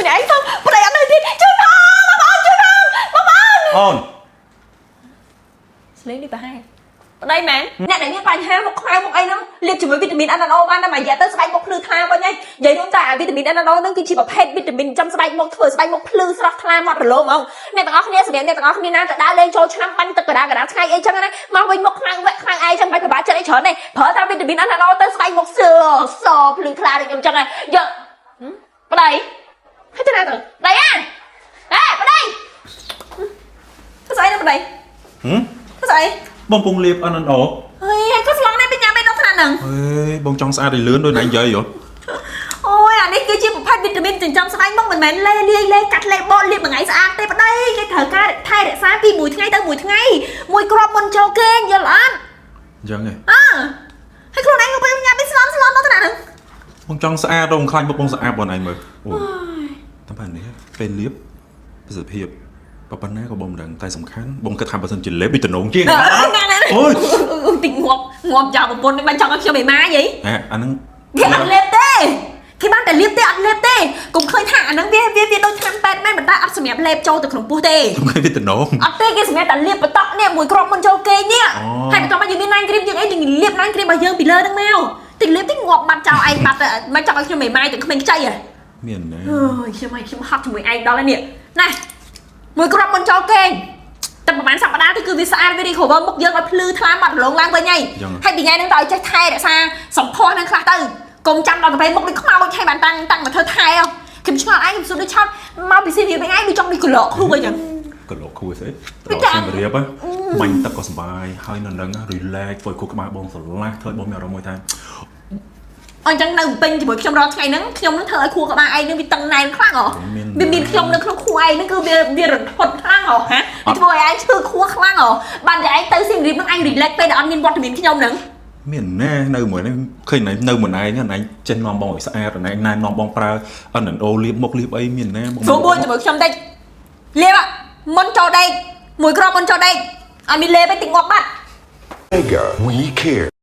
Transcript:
ម្នាក់ឯងផងប្តីអត់នៅទៀតជួយផងបងជួយផងអូនស្លេងនេះប្រហែលប្តីមែនអ្នកដែលមានបញ្ហាមុខខ្មៅមុខអីហ្នឹងលាបជាមួយវីតាមីន NO បានតែមួយរយៈទៅស្បែកមុខភ្លឺថ្លាវិញហើយនិយាយរួមតែវីតាមីន NO ហ្នឹងគឺជាប្រភេទវីតាមីនចំស្បែកមុខធ្វើស្បែកមុខភ្លឺស្រស់ថ្លាមាត់រលោងហ្មងអ្នកទាំងអស់គ្នាសម្រាប់អ្នកទាំងអស់គ្នាណាទៅដើរលេងចូលឆ្នាំបាញ់ទឹកកដាថ្ងៃអីចឹងណាមកវិញមុខខ្មៅខ្លាំងឯងចឹងមិនប្របាចិត្តអីច្រើនទេប្រើតែវីតាមីន NO ទៅស្បែកមុខសភ្លឺថ្លាដូចខ្ញុំចឹងហើយយកប្តីហើយទៅណាទៅប្តីប្តីធ្វើស្អីទៅប្តីធ្វើស្អីបងពងលៀបអនអូហើយក៏ស្លងនេះបញ្ញាមិនដល់ថ្នាក់ហ្នឹងអេបងចង់ស្អាតឲ្យលឿនដូចណានិយាយហ៎អូយអានេះគឺជាប្រភេទវីតាមីនចិញ្ចឹមស្បែកមុខមិនមែនលេកាត់លេបលៀបមួយថ្ងៃស្អាតទេប្តីគេត្រូវការថែរក្សាពីមួយថ្ងៃទៅមួយថ្ងៃមួយគ្រាប់មុនចូលគេងយល់អត់អញ្ចឹងហ៎ហើយខ្លួនឯងក៏ពេលបញ្ញាមិនស្លងដល់ថ្នាក់ហ្នឹងបងចង់ស្អាតបងខ្លាចមុខបងស្អាតបងឯងមើលអូតែប៉ានេះពេលលៀបប្រសិទ្ធភាពប៉ុណ្ណាក៏បងមិនដឹងតែសំខាន់បងគិតថាបើសិនជាលេបដូចតំណងជាងអូយតិចងាប់យ៉ាងប្រពន្ធនេះមិនចង់ឲ្យខ្ញុំឯម៉ាយហីអាហ្នឹងគេអត់លេបទេគេបានតែលេបទេអត់លេបទេកុំឃើញថាអាហ្នឹងវាដូចឆ្នាំពេទ្យមែនមិនតែអត់សម្រាប់លេបចូលទៅក្នុងពោះទេខ្ញុំឃើញវាតំណងអត់ទេគេសម្រាប់តែលេបបតក់នេះមួយគ្រាប់មុនចូលគេងនេះហើយបន្ទាប់មកយើងមាន9គ្រីមយើងអីលេប9គ្រីមរបស់យើងពីលើហ្នឹងមកតិចលេបតិចងាប់បាត់ចោលឯងបាត់មិនចង់ឲ្យខ្ញុំឯម៉ាយទៅក្មេងខ្ចីហ៎មានណាអើយខ្ញុំហត់ជាមួយឯងដល់ហើយនេះណាមួយគ្រាប់មុនចូលគេងតែប្រហែលសប្តាហ៍ទៅគឺវាស្អាតវារីកូវមុខយើងឲ្យភ្លឺថ្លាមាត់រលោងឡើងវិញហើយពីថ្ងៃហ្នឹងទៅឲ្យចេះថែរក្សាសម្ផស្សហ្នឹងខ្លះទៅកុំចាំដល់ទៅពេលមុខនេះខ្មៅហើយបានតាំងមកធ្វើថែខ្ញុំឆ្ងល់ឯងខ្ញុំសួរដូចឆោតមកពីស៊ីវាវិញឯងដូចចង់ដូចកន្លក់ខ្លួនអញ្ចឹងកន្លក់ខ្លួនស្អីដល់សម្រៀបមាញ់ទឹកក៏សុបាយហើយនៅនឹង relax ធ្វើគូក្បាលបងស្រឡះធ្វើឲ្យបងមានអារម្មណ៍មួយថាអញ្ចឹងនៅពេញជាមួយខ្ញុំរាល់ថ្ងៃហ្នឹងខ្ញុំនឹងធ្វើឲ្យខួរក្បាលឯងនឹងវាតឹងណែនខ្លាំងហ៎វាមានខ្ញុំនៅក្នុងខួរឯងហ្នឹងគឺវារន្ធត់ខ្លាំងហ៎ហាធ្វើឲ្យឯងឈឺខួរខ្លាំងហ៎បានតែឯងទៅស៊ីរៀបហ្នឹងឯង relax ពេលដែលអត់មានវត្តមានខ្ញុំហ្នឹងមានណានៅមួយនេះឃើញនៅមួយឯងឯងចេះនាំបងឲ្យស្អាតឯងណែនាំបងប្រើអនអូលៀបមុខលៀបអីមានណាបងមួយជាមួយខ្ញុំតិចលៀបមុនចូលដេកមួយគ្រាប់មុនចូលដេកអត់មានលេបទេតិចងាប់បាត់ Mega We Care